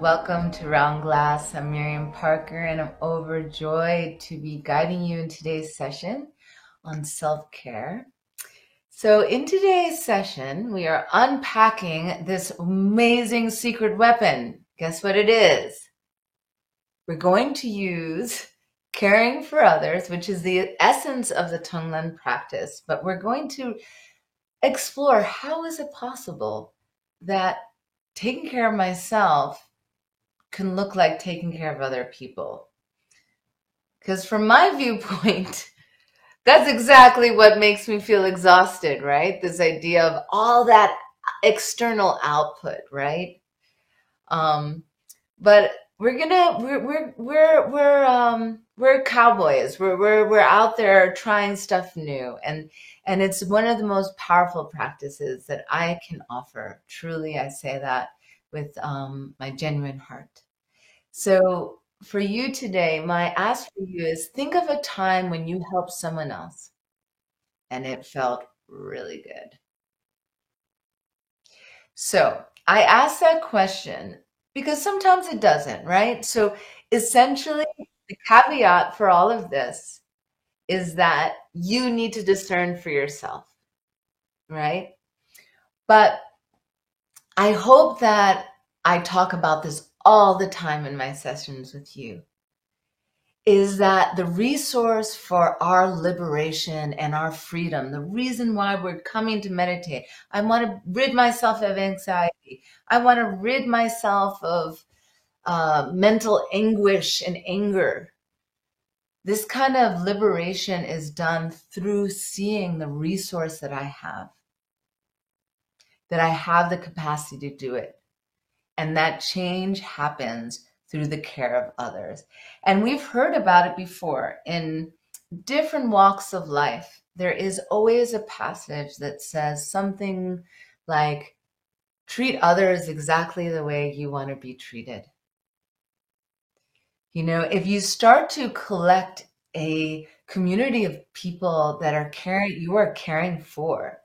Welcome to Round Glass. I'm Miriam Parker, and I'm overjoyed to be guiding you in today's session on self-care. So in today's session, we are unpacking this amazing secret weapon. Guess what it is? We're going to use caring for others, which is the essence of the Tonglen practice, but we're going to explore how is it possible that taking care of myself can look like taking care of other people. Because from my viewpoint, that's exactly what makes me feel exhausted, right? This idea of all that external output, right? Um, but we're cowboys. We're out there trying stuff new, and it's one of the most powerful practices that I can offer. Truly, I say that with my genuine heart. So for you today, my ask for you is think of a time when you helped someone else and it felt really good. So I ask that question because sometimes it doesn't, right? So essentially, the caveat for all of this is that you need to discern for yourself, right? But I hope that I talk about this all the time in my sessions with you is that the resource for our liberation and our freedom, the reason why we're coming to meditate, I want to rid myself of anxiety. I want to rid myself of mental anguish and anger. This kind of liberation is done through seeing the resource that I have the capacity to do it. And that change happens through the care of others. And we've heard about it before in different walks of life. There is always a passage that says something like, treat others exactly the way you want to be treated. You know, if you start to collect a community of people that are you are caring for,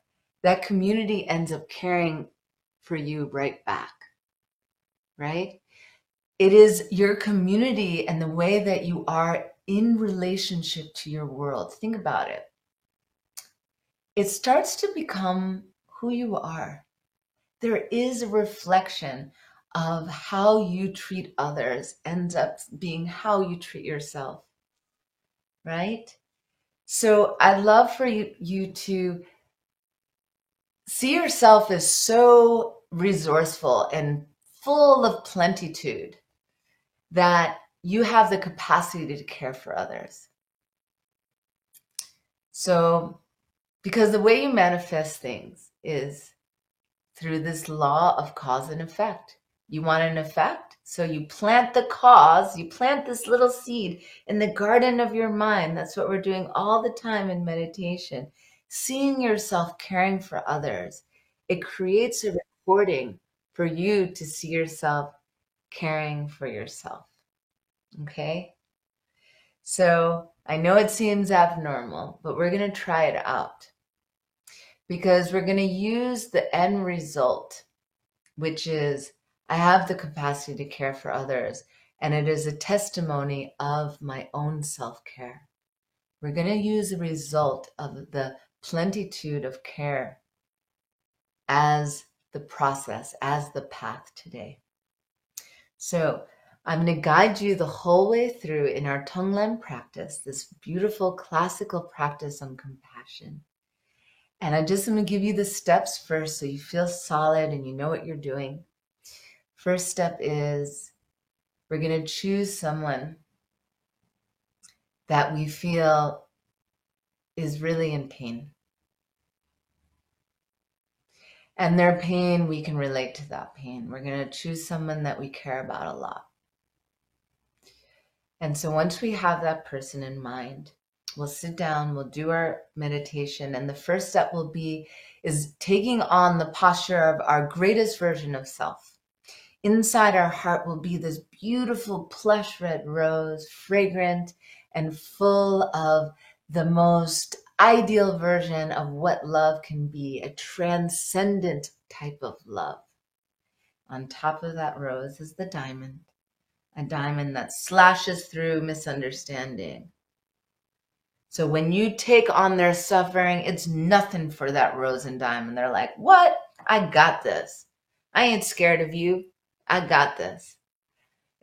that community ends up caring for you right back, right? It is your community and the way that you are in relationship to your world. Think about it. It starts to become who you are. There is a reflection of how you treat others ends up being how you treat yourself, right? So I'd love for you to see yourself as so resourceful and full of plenitude that you have the capacity to care for others. So, because the way you manifest things is through this law of cause and effect. You want an effect, so you plant the cause, you plant this little seed in the garden of your mind. That's what we're doing all the time in meditation. Seeing yourself caring for others, it creates a recording for you to see yourself caring for yourself. Okay? So I know it seems abnormal, but we're going to try it out because we're going to use the end result, which is I have the capacity to care for others, and it is a testimony of my own self-care. We're going to use the result of the plenitude of care as the process, as the path today. So I'm going to guide you the whole way through in our Tonglen practice, this beautiful classical practice on compassion. And I just want to give you the steps first so you feel solid and you know what you're doing. First step is we're going to choose someone that we feel is really in pain. And their pain, we can relate to that pain. We're going to choose someone that we care about a lot. And so once we have that person in mind, we'll sit down, we'll do our meditation, and the first step is taking on the posture of our greatest version of self. Inside our heart will be this beautiful plush red rose, fragrant and full of the most ideal version of what love can be, a transcendent type of love. On top of that rose is the diamond, a diamond that slashes through misunderstanding. So when you take on their suffering, it's nothing for that rose and diamond. They're like, what? I got this. I ain't scared of you. I got this.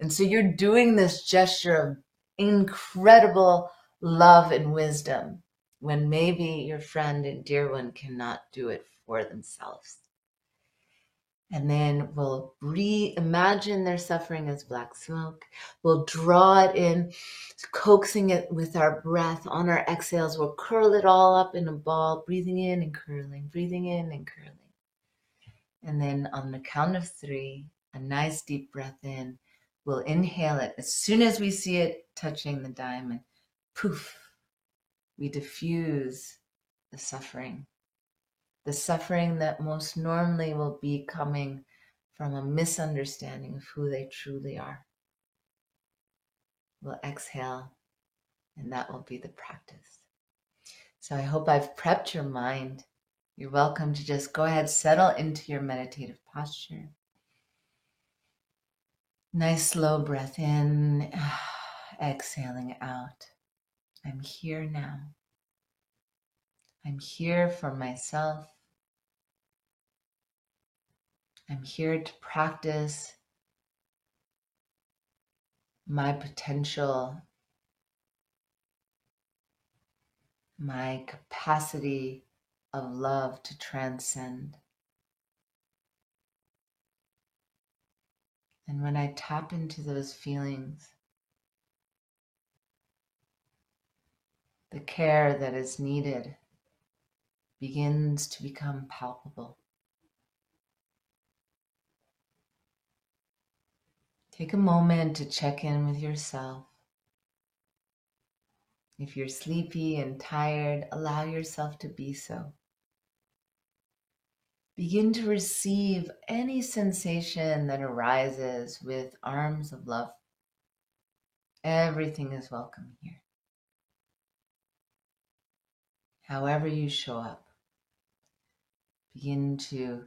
And so you're doing this gesture of incredible love and wisdom when maybe your friend and dear one cannot do it for themselves. And then we'll reimagine their suffering as black smoke. We'll draw it in, coaxing it with our breath. On our exhales, we'll curl it all up in a ball, breathing in and curling, breathing in and curling. And then on the count of 3, a nice deep breath in. We'll inhale it. As soon as we see it touching the diamond, poof, we diffuse the suffering. The suffering that most normally will be coming from a misunderstanding of who they truly are. We'll exhale, and that will be the practice. So I hope I've prepped your mind. You're welcome to just go ahead, settle into your meditative posture. Nice slow breath in, exhaling out. I'm here now. I'm here for myself. I'm here to practice my potential, my capacity of love to transcend. And when I tap into those feelings, the care that is needed begins to become palpable. Take a moment to check in with yourself. If you're sleepy and tired, allow yourself to be so. Begin to receive any sensation that arises with arms of love. Everything is welcome here. However you show up, begin to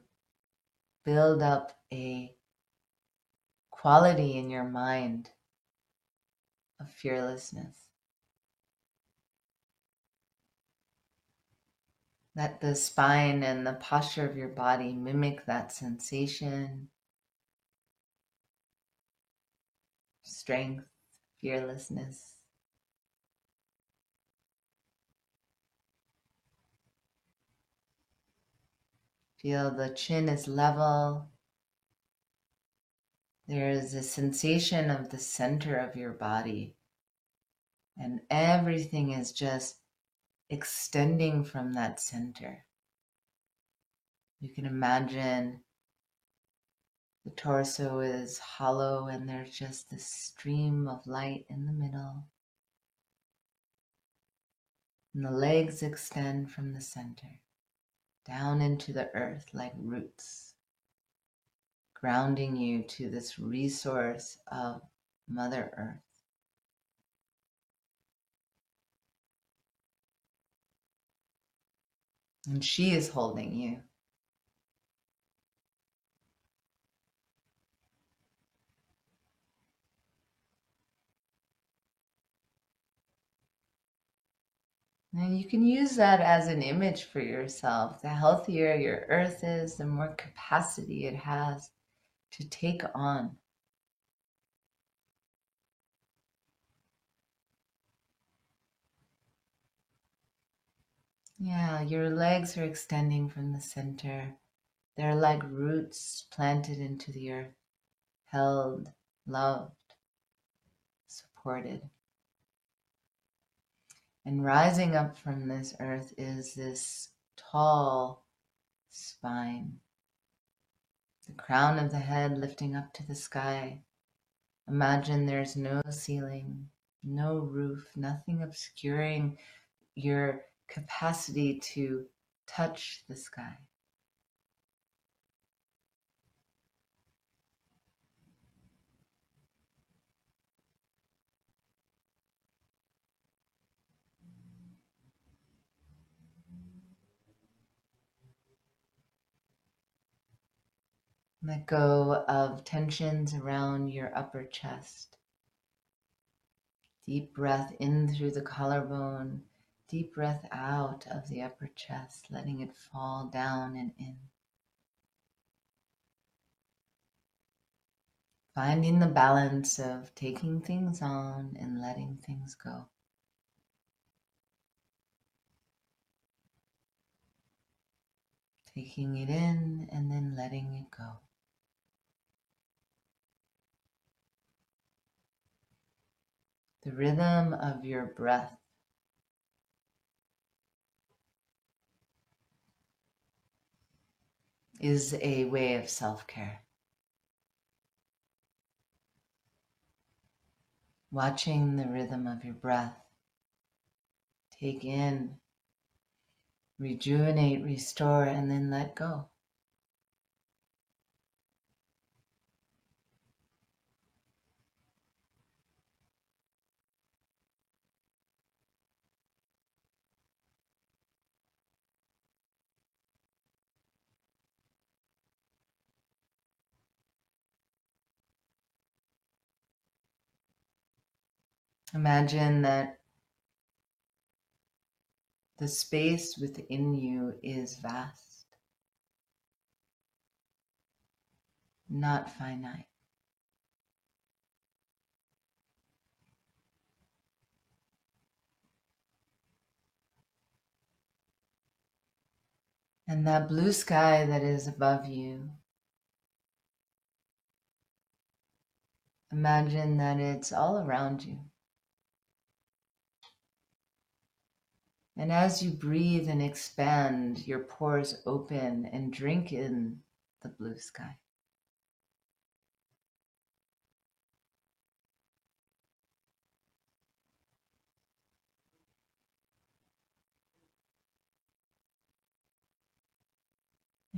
build up a quality in your mind of fearlessness. Let the spine and the posture of your body mimic that sensation, strength, fearlessness. Feel the chin is level. There is a sensation of the center of your body, and everything is just extending from that center. You can imagine the torso is hollow and there's just this stream of light in the middle. And the legs extend from the center down into the earth like roots, grounding you to this resource of Mother Earth. And she is holding you. And you can use that as an image for yourself. The healthier your earth is, the more capacity it has to take on. Yeah, your legs are extending from the center. They're like roots planted into the earth, held, loved, supported. And rising up from this earth is this tall spine. The crown of the head lifting up to the sky. Imagine there's no ceiling, no roof, nothing obscuring your capacity to touch the sky. Let go of tensions around your upper chest. Deep breath in through the collarbone, deep breath out of the upper chest, letting it fall down and in. Finding the balance of taking things on and letting things go. Taking it in and then letting it go. The rhythm of your breath is a way of self-care. Watching the rhythm of your breath. Take in, rejuvenate, restore, and then let go. Imagine that the space within you is vast, not finite. And that blue sky that is above you, imagine that it's all around you. And as you breathe and expand, your pores open and drink in the blue sky.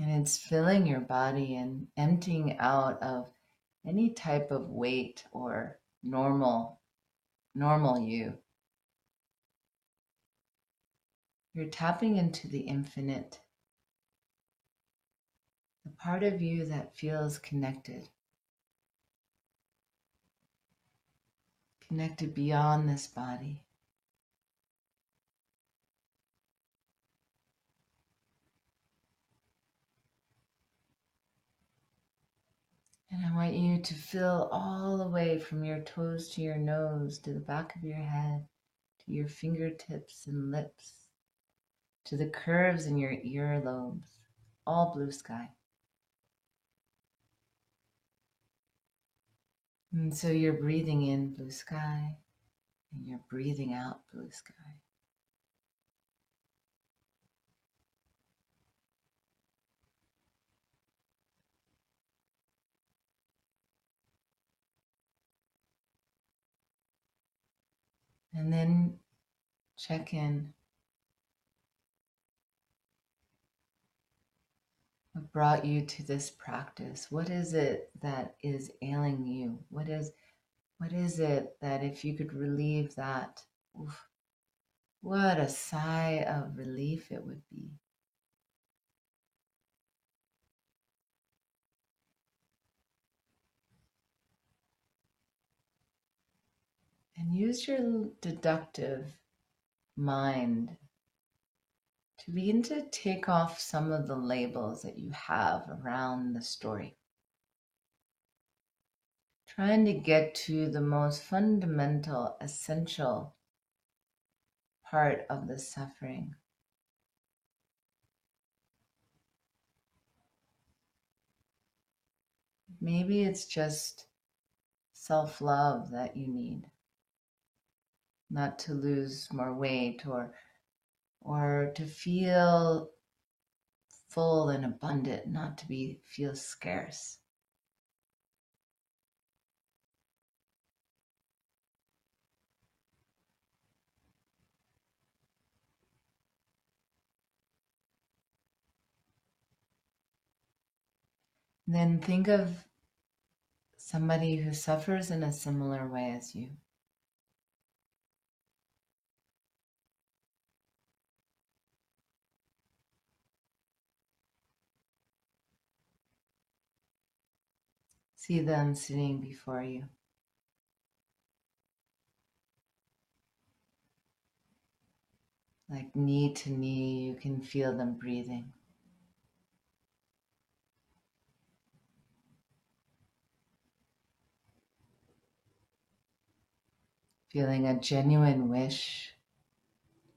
And it's filling your body and emptying out of any type of weight or normal you. You're tapping into the infinite, the part of you that feels connected beyond this body. And I want you to feel all the way from your toes to your nose, to the back of your head, to your fingertips and lips, to the curves in your earlobes, all blue sky. And so you're breathing in blue sky, and you're breathing out blue sky. And then check in. What brought you to this practice? What is it that is ailing you? What is it that if you could relieve that, oof, what a sigh of relief it would be. And use your deductive mind to begin to take off some of the labels that you have around the story. Trying to get to the most fundamental, essential part of the suffering. Maybe it's just self-love that you need. Not to lose more weight or to feel full and abundant, not to feel scarce. Then think of somebody who suffers in a similar way as you. See them sitting before you. Like knee to knee, you can feel them breathing. Feeling a genuine wish.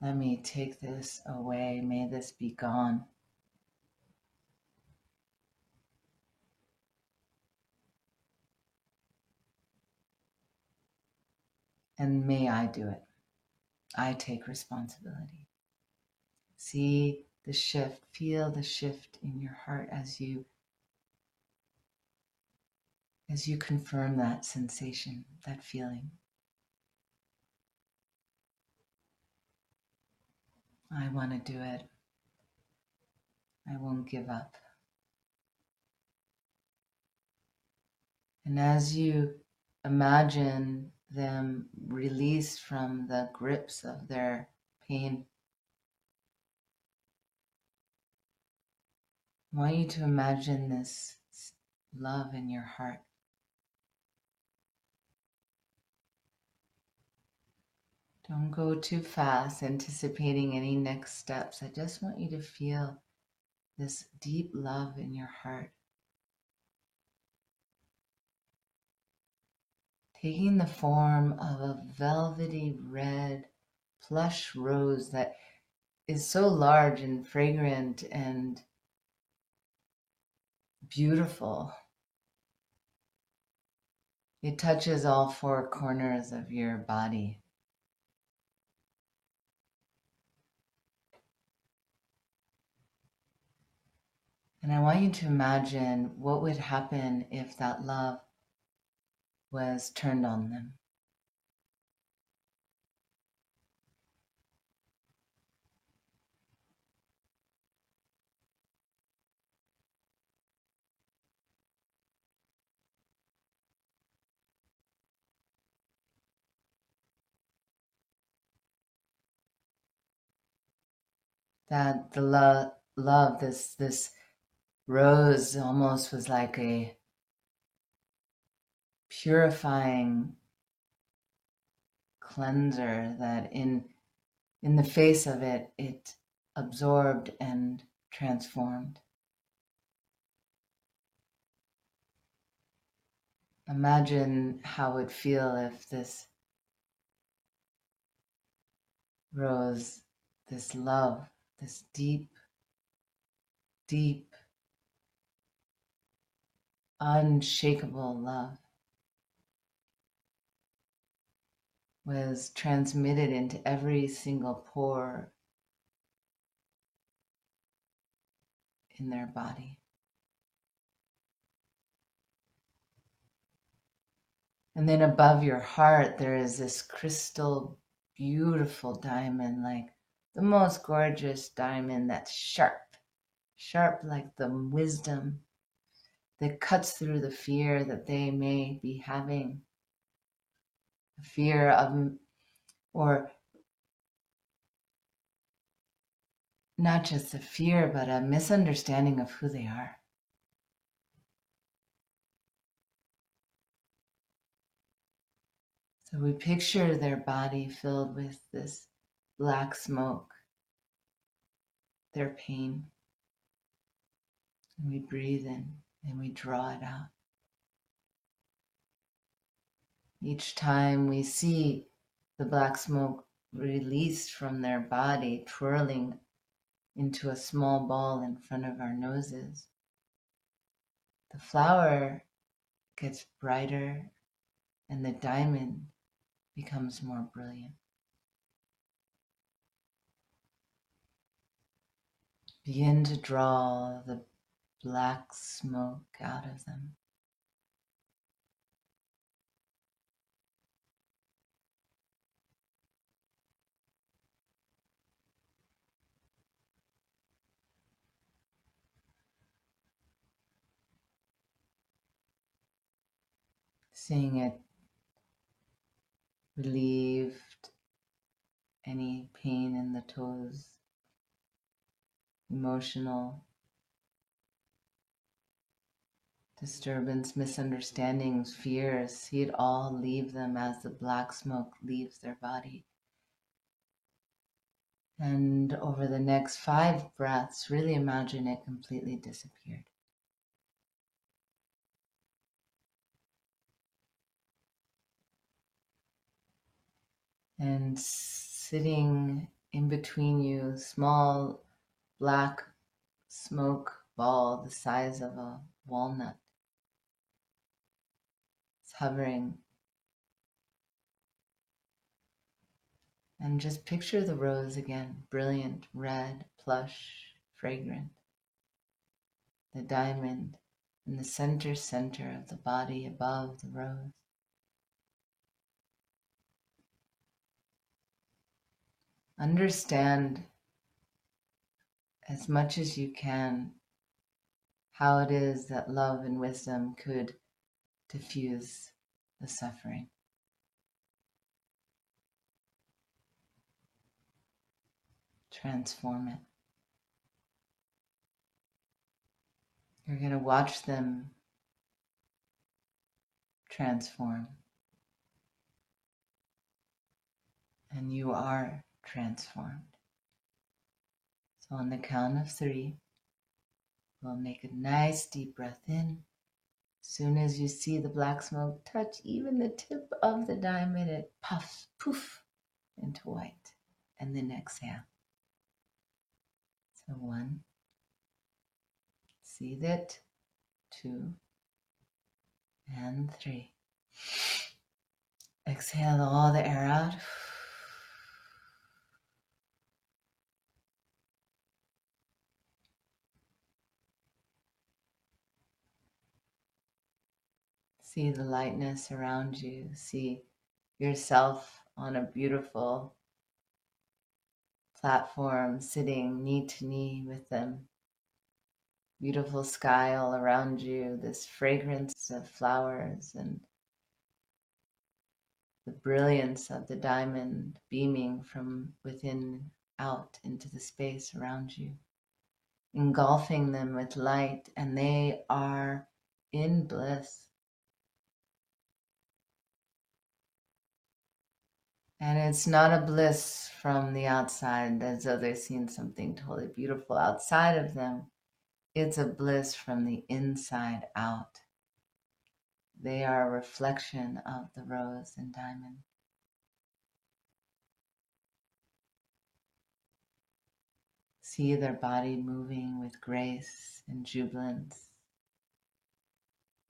Let me take this away. May this be gone. And may I do it. I take responsibility. See the shift, feel the shift in your heart as you confirm that sensation, that feeling. I want to do it. I won't give up. And as you imagine them released from the grips of their pain, I want you to imagine this love in your heart. Don't go too fast anticipating any next steps. I just want you to feel this deep love in your heart. Taking the form of a velvety red plush rose that is so large and fragrant and beautiful. It touches all four corners of your body. And I want you to imagine what would happen if that love was turned on them. That the love, this rose almost was like a purifying cleanser that in the face of it, it absorbed and transformed. Imagine how it would feel if this rose, this love, this deep, deep, unshakable love was transmitted into every single pore in their body. And then above your heart, there is this crystal, beautiful diamond, like the most gorgeous diamond that's sharp, sharp like the wisdom that cuts through the fear that they may be having. A fear of, or not just a fear, but a misunderstanding of who they are. So we picture their body filled with this black smoke, their pain. And we breathe in and we draw it out. Each time we see the black smoke released from their body, twirling into a small ball in front of our noses, the flower gets brighter and the diamond becomes more brilliant. Begin to draw the black smoke out of them. Seeing it relieved, any pain in the toes, emotional disturbance, misunderstandings, fears. See it all leave them as the black smoke leaves their body. And over the next 5 breaths, really imagine it completely disappeared. And sitting in between you, small black smoke ball the size of a walnut. It's hovering. And just picture the rose again, brilliant, red, plush, fragrant. The diamond in the center of the body above the rose. Understand as much as you can how it is that love and wisdom could diffuse the suffering. Transform it. You're going to watch them transform. And you are transformed. So on the count of 3, we'll make a nice deep breath in. As soon as you see the black smoke touch even the tip of the diamond, it puffs, poof, into white. And then exhale. So 1, see that, 2, and 3. Exhale all the air out. See the lightness around you. See yourself on a beautiful platform, sitting knee to knee with them. Beautiful sky all around you, this fragrance of flowers and the brilliance of the diamond beaming from within out into the space around you, engulfing them with light, and they are in bliss. And it's not a bliss from the outside as though they've seen something totally beautiful outside of them. It's a bliss from the inside out. They are a reflection of the rose and diamond. See their body moving with grace and jubilance.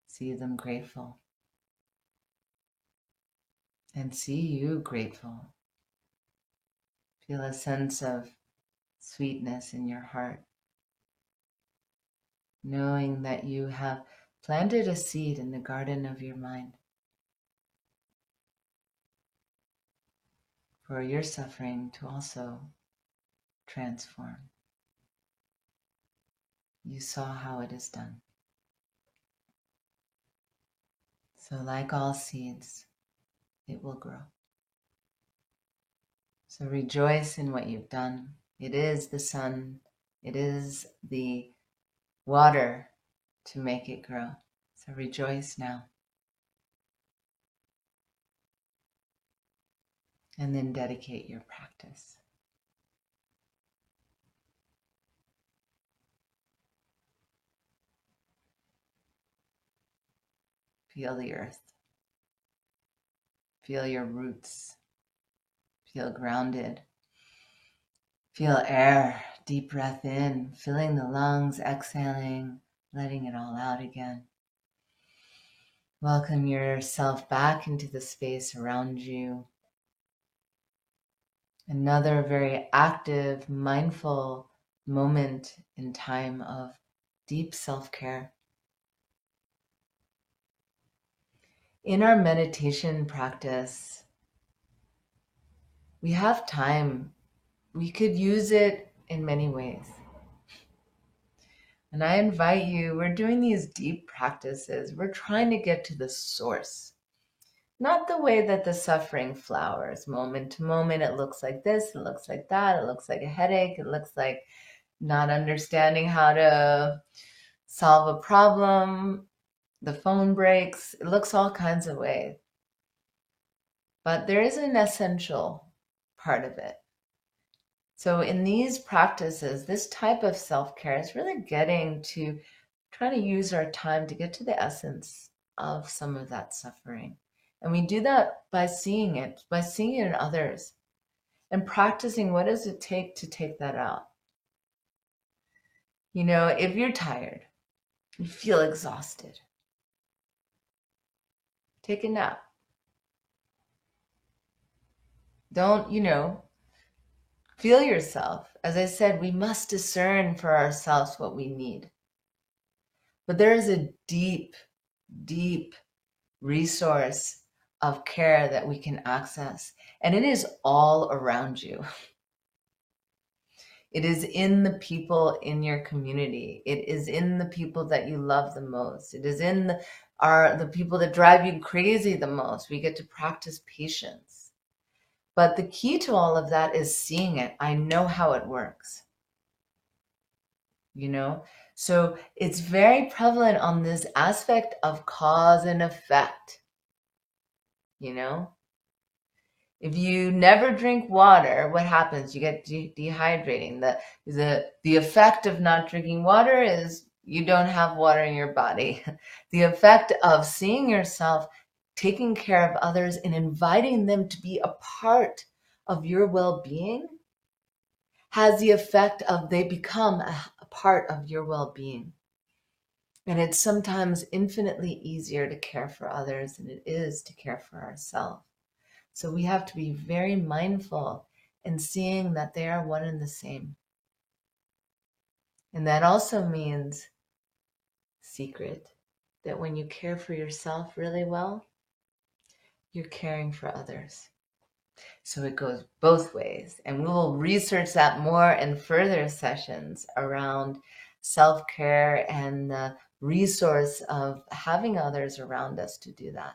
See them grateful. And see you grateful. Feel a sense of sweetness in your heart, knowing that you have planted a seed in the garden of your mind for your suffering to also transform. You saw how it is done. So like all seeds, it will grow. So rejoice in what you've done. It is the sun, it is the water to make it grow. So rejoice now. And then dedicate your practice. Feel the earth. Feel your roots. Feel grounded. Feel air. Deep breath in, filling the lungs, exhaling, letting it all out again. Welcome yourself back into the space around you. Another very active, mindful moment in time of deep self-care. In our meditation practice, we have time. We could use it in many ways. And I invite you, we're doing these deep practices. We're trying to get to the source. Not the way that the suffering flowers moment to moment. It looks like this, it looks like that, it looks like a headache, it looks like not understanding how to solve a problem. The phone breaks. It looks all kinds of ways. But there is an essential part of it. So in these practices, this type of self-care is really getting to try to use our time to get to the essence of some of that suffering. And we do that by seeing it in others and practicing what does it take to take that out. You know, if you're tired, you feel exhausted, take a nap. Don't, feel yourself. As I said, we must discern for ourselves what we need. But there is a deep, deep resource of care that we can access, and it is all around you. It is in the people in your community. It is in the people that you love the most. It is in the people that drive you crazy the most. We get to practice patience. But the key to all of that is seeing it. I know how it works. So it's very prevalent on this aspect of cause and effect. If you never drink water, what happens? You get dehydrating. The effect of not drinking water is you don't have water in your body. The effect of seeing yourself, taking care of others, and inviting them to be a part of your well-being has the effect of they become a part of your well-being. And it's sometimes infinitely easier to care for others than it is to care for ourselves. So we have to be very mindful in seeing that they are one and the same. And that also means, secret, that when you care for yourself really well, you're caring for others. So it goes both ways. And we will research that more in further sessions around self-care and the resource of having others around us to do that.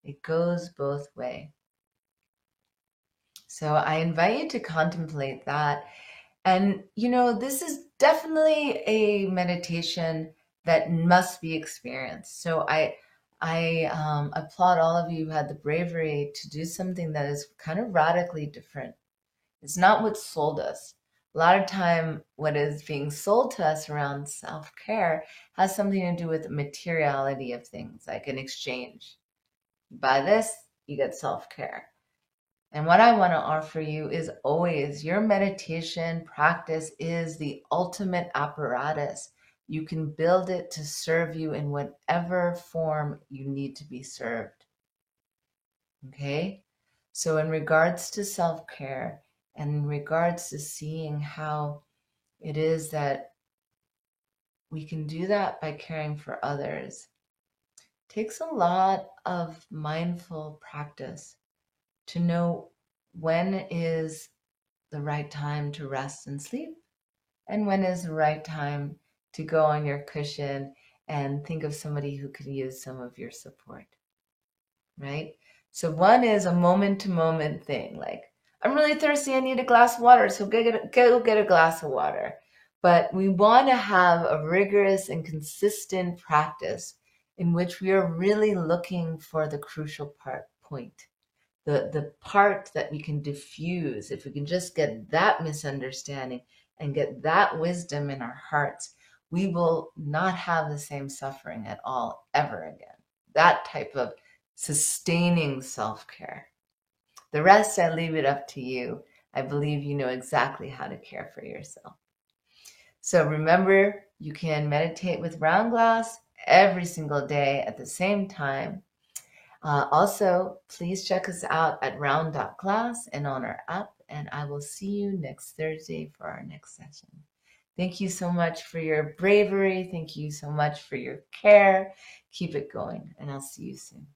It goes both ways. So I invite you to contemplate that. And, this is definitely a meditation that must be experienced. So I applaud all of you who had the bravery to do something that is kind of radically different. It's not what's sold us. A lot of time, what is being sold to us around self-care has something to do with the materiality of things, like an exchange. You buy this, you get self-care. And what I want to offer you is always your meditation practice is the ultimate apparatus. You can build it to serve you in whatever form you need to be served. Okay? So in regards to self-care and in regards to seeing how it is that we can do that by caring for others, takes a lot of mindful practice to know when is the right time to rest and sleep, and when is the right time to go on your cushion and think of somebody who could use some of your support, right? So one is a moment-to-moment thing, like, I'm really thirsty, I need a glass of water, so go get a glass of water. But we want to have a rigorous and consistent practice in which we are really looking for the crucial point. The part that we can diffuse, if we can just get that misunderstanding and get that wisdom in our hearts, we will not have the same suffering at all ever again. That type of sustaining self-care. The rest, I leave it up to you. I believe you know exactly how to care for yourself. So remember, you can meditate with Round Glass every single day at the same time. Also, please check us out at round.glass and on our app, and I will see you next Thursday for our next session. Thank you so much for your bravery. Thank you so much for your care. Keep it going, and I'll see you soon.